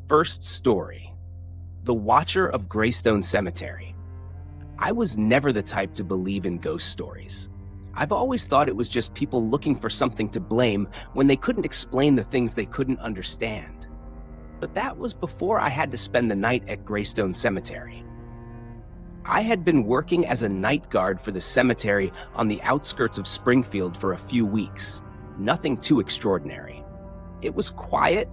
First story: The Watcher of Greystone Cemetery. I was never the type to believe in ghost stories. I've always thought it was just people looking for something to blame when they couldn't explain the things they couldn't understand. But that was before I had to spend the night at Greystone Cemetery. I had been working as a night guard for the cemetery on the outskirts of Springfield for a few weeks. Nothing too extraordinary. It was quiet,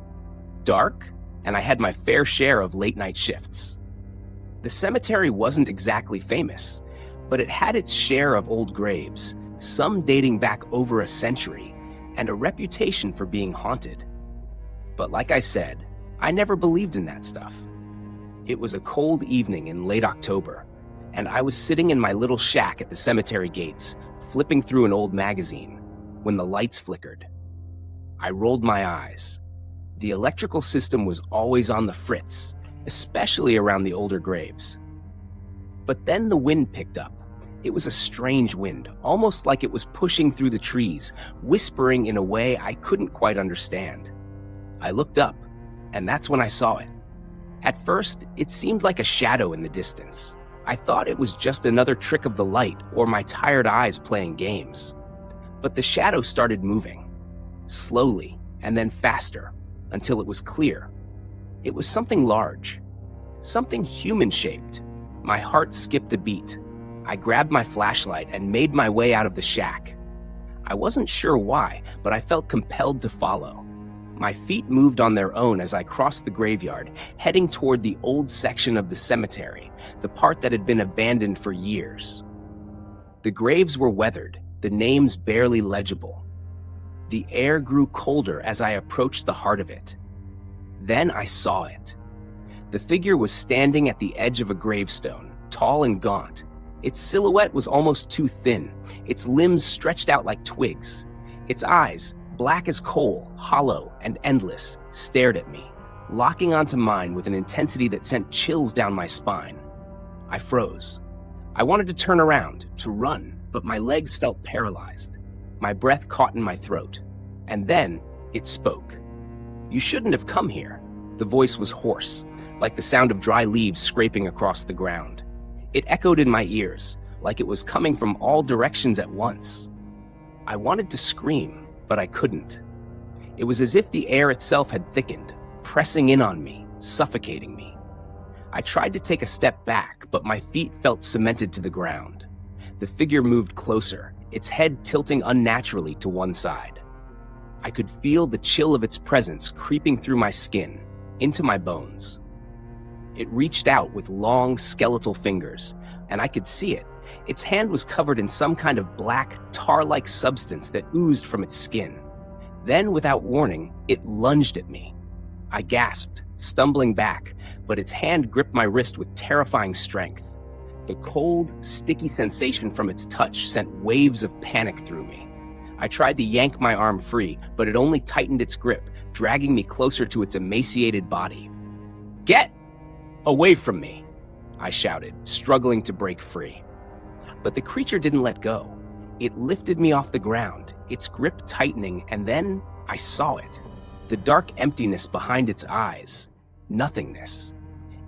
dark, and I had my fair share of late-night shifts. The cemetery wasn't exactly famous, but it had its share of old graves, some dating back over a century, and a reputation for being haunted. But like I said, I never believed in that stuff. It was a cold evening in late October, and I was sitting in my little shack at the cemetery gates, flipping through an old magazine, when the lights flickered. I rolled my eyes. The electrical system was always on the fritz, especially around the older graves. But then the wind picked up. It was a strange wind, almost like it was pushing through the trees, whispering in a way I couldn't quite understand. I looked up, and that's when I saw it. At first, it seemed like a shadow in the distance. I thought it was just another trick of the light or my tired eyes playing games. But the shadow started moving, slowly and then faster, until it was clear. It was something large, something human-shaped. My heart skipped a beat. I grabbed my flashlight and made my way out of the shack. I wasn't sure why, but I felt compelled to follow. My feet moved on their own as I crossed the graveyard, heading toward the old section of the cemetery, the part that had been abandoned for years. The graves were weathered, the names barely legible. The air grew colder as I approached the heart of it. Then I saw it. The figure was standing at the edge of a gravestone, tall and gaunt. Its silhouette was almost too thin, its limbs stretched out like twigs. Its eyes, black as coal, hollow and endless, stared at me, locking onto mine with an intensity that sent chills down my spine. I froze. I wanted to turn around, to run, but my legs felt paralyzed. My breath caught in my throat. And then it spoke. "You shouldn't have come here." The voice was hoarse, like the sound of dry leaves scraping across the ground. It echoed in my ears, like it was coming from all directions at once. I wanted to scream, but I couldn't. It was as if the air itself had thickened, pressing in on me, suffocating me. I tried to take a step back, but my feet felt cemented to the ground. The figure moved closer, its head tilting unnaturally to one side. I could feel the chill of its presence creeping through my skin, into my bones. It reached out with long, skeletal fingers, and I could see it. Its hand was covered in some kind of black, tar-like substance that oozed from its skin. Then, without warning, it lunged at me. I gasped, stumbling back, but its hand gripped my wrist with terrifying strength. The cold, sticky sensation from its touch sent waves of panic through me. I tried to yank my arm free, but it only tightened its grip, dragging me closer to its emaciated body. "Get away from me!" I shouted, struggling to break free. But the creature didn't let go. It lifted me off the ground, its grip tightening, and then I saw it. The dark emptiness behind its eyes. Nothingness.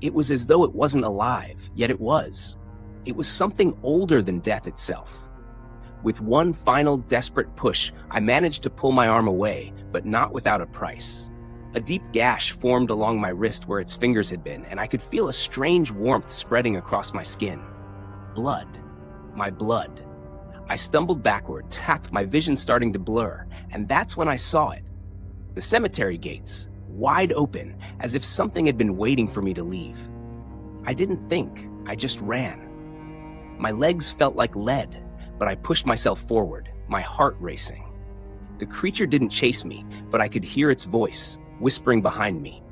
It was as though it wasn't alive, yet it was. It was something older than death itself. With one final desperate push, I managed to pull my arm away, but not without a price. A deep gash formed along my wrist where its fingers had been, and I could feel a strange warmth spreading across my skin. Blood. My blood. I stumbled backward, my vision starting to blur, and that's when I saw it. The cemetery gates, wide open, as if something had been waiting for me to leave. I didn't think, I just ran. My legs felt like lead, but I pushed myself forward, my heart racing. The creature didn't chase me, but I could hear its voice, whispering behind me.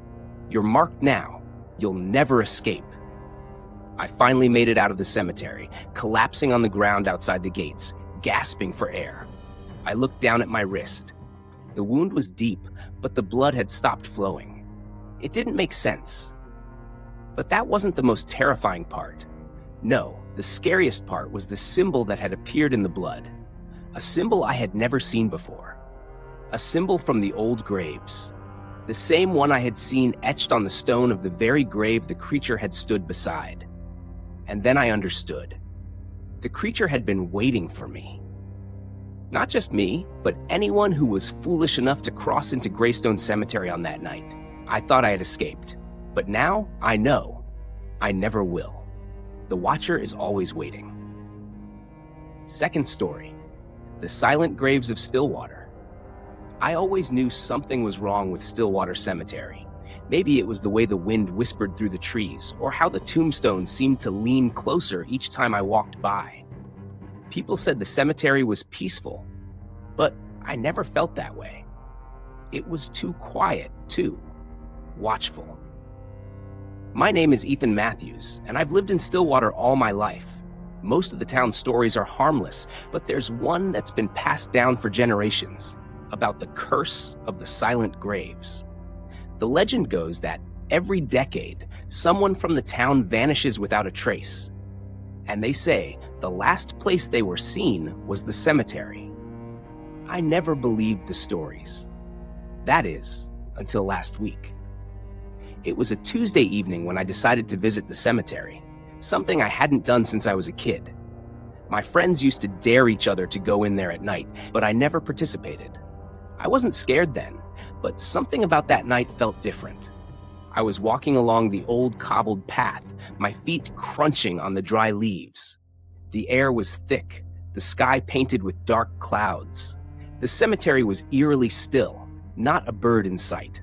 "You're marked now. You'll never escape." I finally made it out of the cemetery, collapsing on the ground outside the gates, gasping for air. I looked down at my wrist. The wound was deep, but the blood had stopped flowing. It didn't make sense. But that wasn't the most terrifying part. No, the scariest part was the symbol that had appeared in the blood. A symbol I had never seen before. A symbol from the old graves. The same one I had seen etched on the stone of the very grave the creature had stood beside. And then I understood. The creature had been waiting for me. Not just me, but anyone who was foolish enough to cross into Greystone Cemetery on that night. I thought I had escaped, but now I know I never will. The Watcher is always waiting. Second story, the silent graves of Stillwater. I always knew something was wrong with Stillwater Cemetery. Maybe it was the way the wind whispered through the trees, or how the tombstones seemed to lean closer each time I walked by. People said the cemetery was peaceful, but I never felt that way. It was too quiet, too watchful. My name is Ethan Matthews, and I've lived in Stillwater all my life. Most of the town's stories are harmless, but there's one that's been passed down for generations, about the curse of the silent graves. The legend goes that every decade, someone from the town vanishes without a trace. And they say the last place they were seen was the cemetery. I never believed the stories. That is, until last week. It was a Tuesday evening when I decided to visit the cemetery, something I hadn't done since I was a kid. My friends used to dare each other to go in there at night, but I never participated. I wasn't scared then, but something about that night felt different. I was walking along the old cobbled path, my feet crunching on the dry leaves. The air was thick, the sky painted with dark clouds. The cemetery was eerily still, not a bird in sight.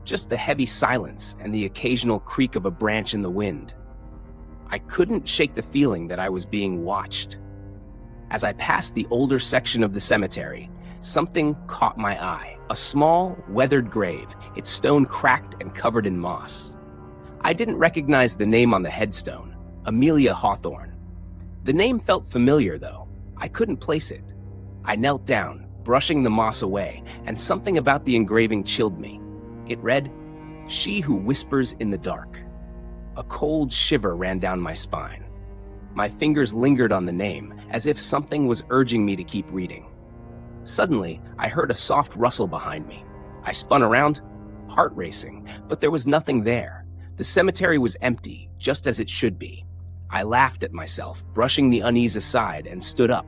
Just the heavy silence and the occasional creak of a branch in the wind. I couldn't shake the feeling that I was being watched. As I passed the older section of the cemetery, something caught my eye. A small, weathered grave, its stone cracked and covered in moss. I didn't recognize the name on the headstone, Amelia Hawthorne. The name felt familiar, though. I couldn't place it. I knelt down, brushing the moss away, and something about the engraving chilled me. It read, "She who whispers in the dark." A cold shiver ran down my spine. My fingers lingered on the name, as if something was urging me to keep reading. Suddenly, I heard a soft rustle behind me. I spun around, heart racing, but there was nothing there. The cemetery was empty, just as it should be. I laughed at myself, brushing the unease aside, and stood up.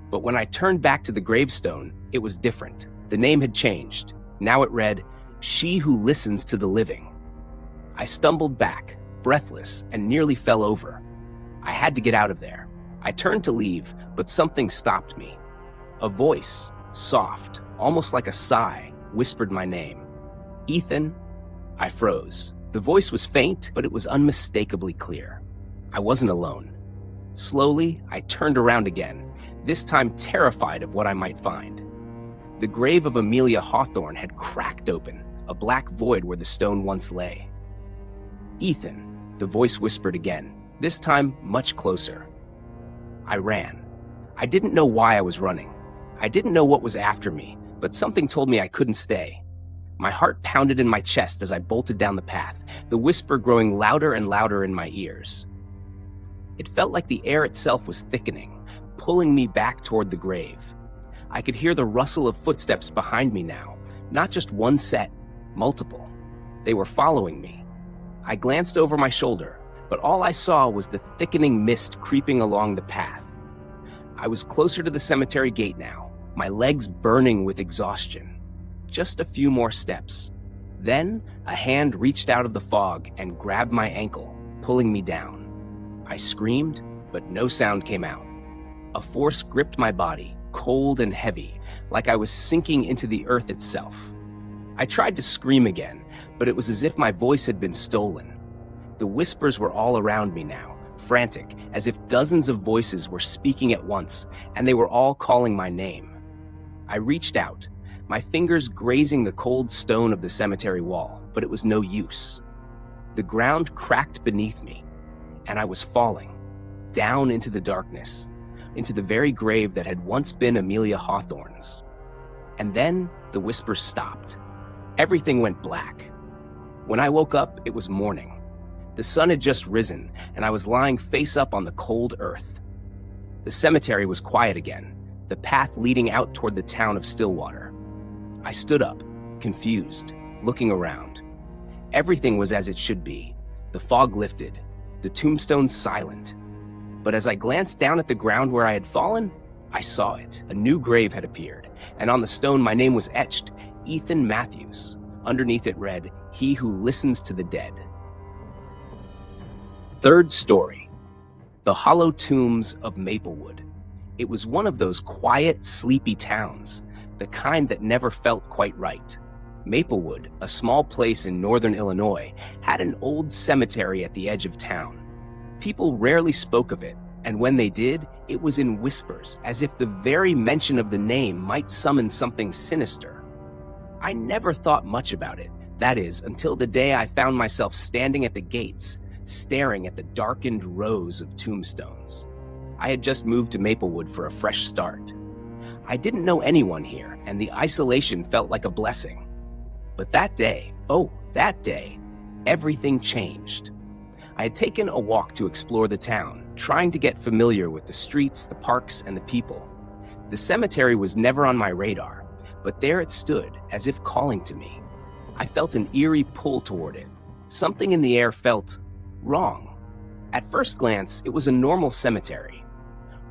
But when I turned back to the gravestone, it was different. The name had changed. Now it read, "She who listens to the living." I stumbled back, breathless, and nearly fell over. I had to get out of there. I turned to leave, but something stopped me. A voice, soft, almost like a sigh, whispered my name. "Ethan." I froze. The voice was faint, but it was unmistakably clear. I wasn't alone. Slowly, I turned around again, this time terrified of what I might find. The grave of Amelia Hawthorne had cracked open, a black void where the stone once lay. "Ethan," the voice whispered again, this time much closer. I ran. I didn't know why I was running. I didn't know what was after me, but something told me I couldn't stay. My heart pounded in my chest as I bolted down the path, the whisper growing louder and louder in my ears. It felt like the air itself was thickening, pulling me back toward the grave. I could hear the rustle of footsteps behind me now, not just one set, multiple. They were following me. I glanced over my shoulder, but all I saw was the thickening mist creeping along the path. I was closer to the cemetery gate now, my legs burning with exhaustion. Just a few more steps. Then, a hand reached out of the fog and grabbed my ankle, pulling me down. I screamed, but no sound came out. A force gripped my body, cold and heavy, like I was sinking into the earth itself. I tried to scream again, but it was as if my voice had been stolen. The whispers were all around me now, frantic, as if dozens of voices were speaking at once, and they were all calling my name. I reached out, my fingers grazing the cold stone of the cemetery wall, but it was no use. The ground cracked beneath me, and I was falling, down into the darkness, into the very grave that had once been Amelia Hawthorne's. And then the whispers stopped. Everything went black. When I woke up, it was morning. The sun had just risen, and I was lying face up on the cold earth. The cemetery was quiet again, the path leading out toward the town of Stillwater. I stood up, confused. looking around. Everything was as it should be. The fog lifted, the tombstones silent. But as I glanced down at the ground where I had fallen, I saw it. A new grave had appeared, and on the stone my name was etched, Ethan Matthews. Underneath it read, "He who listens to the dead." Third story, the hollow tombs of Maplewood. It was one of those quiet, sleepy towns, the kind that never felt quite right. Maplewood, a small place in northern Illinois, had an old cemetery at the edge of town. People rarely spoke of it, and when they did, it was in whispers, as if the very mention of the name might summon something sinister. I never thought much about it, that is, until the day I found myself standing at the gates, staring at the darkened rows of tombstones. I had just moved to Maplewood for a fresh start. I didn't know anyone here, and the isolation felt like a blessing. But that day, everything changed. I had taken a walk to explore the town, trying to get familiar with the streets, the parks, and the people. The cemetery was never on my radar, but there it stood, as if calling to me. I felt an eerie pull toward it. Something in the air felt wrong. At first glance, it was a normal cemetery.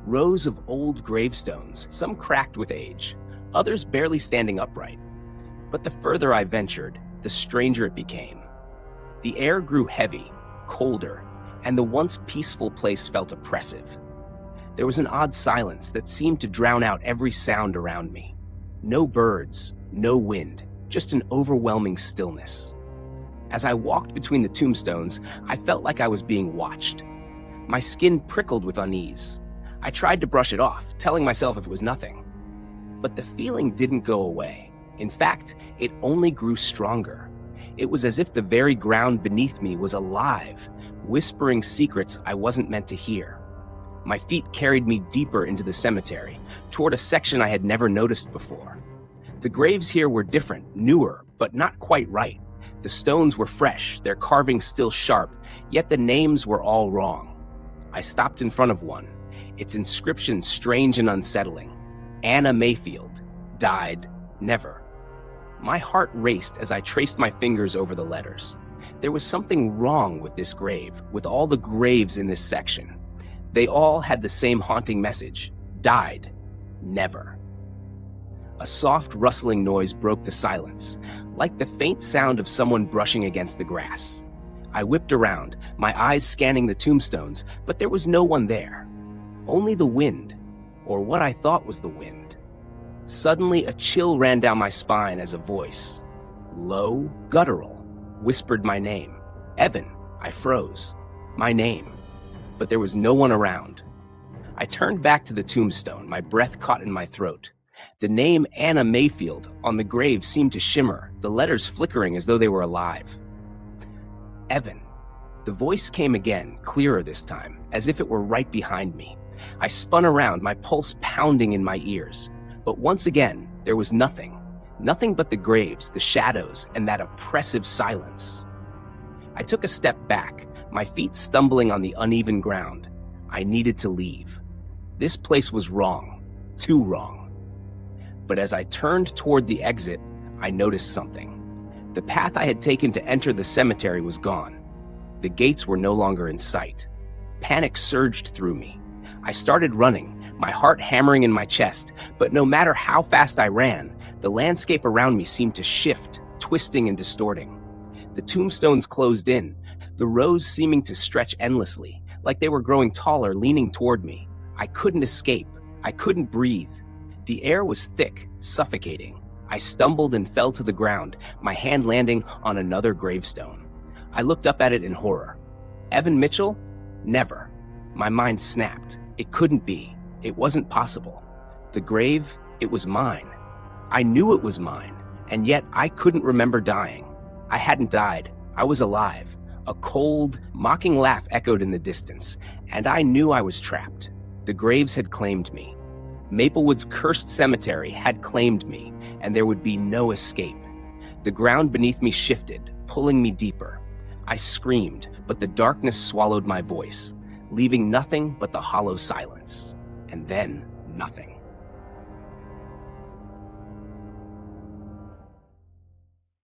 Rows of old gravestones, some cracked with age, others barely standing upright. But the further I ventured, the stranger it became. The air grew heavy, colder, and the once peaceful place felt oppressive. There was an odd silence that seemed to drown out every sound around me. No birds, no wind, just an overwhelming stillness. As I walked between the tombstones, I felt like I was being watched. My skin prickled with unease. I tried to brush it off, telling myself it was nothing. But the feeling didn't go away. In fact, it only grew stronger. It was as if the very ground beneath me was alive, whispering secrets I wasn't meant to hear. My feet carried me deeper into the cemetery, toward a section I had never noticed before. The graves here were different, newer, but not quite right. The stones were fresh, their carvings still sharp, yet the names were all wrong. I stopped in front of one, its inscription strange and unsettling. Anna Mayfield, died, never. My heart raced as I traced my fingers over the letters. There was something wrong with this grave, with all the graves in this section. They all had the same haunting message: died, never. A soft rustling noise broke the silence, like the faint sound of someone brushing against the grass. I whipped around, my eyes scanning the tombstones, but there was no one there. Only the wind, or what I thought was the wind. Suddenly, a chill ran down my spine as a voice, low, guttural, whispered my name. Evan. I froze. My name. But there was no one around. I turned back to the tombstone, my breath caught in my throat. The name Anna Mayfield on the grave seemed to shimmer, the letters flickering as though they were alive. Evan. The voice came again, clearer this time, as if it were right behind me. I spun around, my pulse pounding in my ears. But once again, there was nothing. Nothing but the graves, the shadows, and that oppressive silence. I took a step back, my feet stumbling on the uneven ground. I needed to leave. This place was wrong, too wrong. But as I turned toward the exit, I noticed something. The path I had taken to enter the cemetery was gone. The gates were no longer in sight. Panic surged through me. I started running, my heart hammering in my chest, but no matter how fast I ran, the landscape around me seemed to shift, twisting and distorting. The tombstones closed in, the rows seeming to stretch endlessly, like they were growing taller, leaning toward me. I couldn't escape. I couldn't breathe. The air was thick, suffocating. I stumbled and fell to the ground, my hand landing on another gravestone. I looked up at it in horror. Evan Mitchell? Never. My mind snapped. It couldn't be. It wasn't possible. The grave, it was mine. I knew it was mine, and yet I couldn't remember dying. I hadn't died. I was alive. A cold, mocking laugh echoed in the distance, and I knew I was trapped. The graves had claimed me. Maplewood's cursed cemetery had claimed me, and there would be no escape. The ground beneath me shifted, pulling me deeper. I screamed, but the darkness swallowed my voice, leaving nothing but the hollow silence. And then, nothing.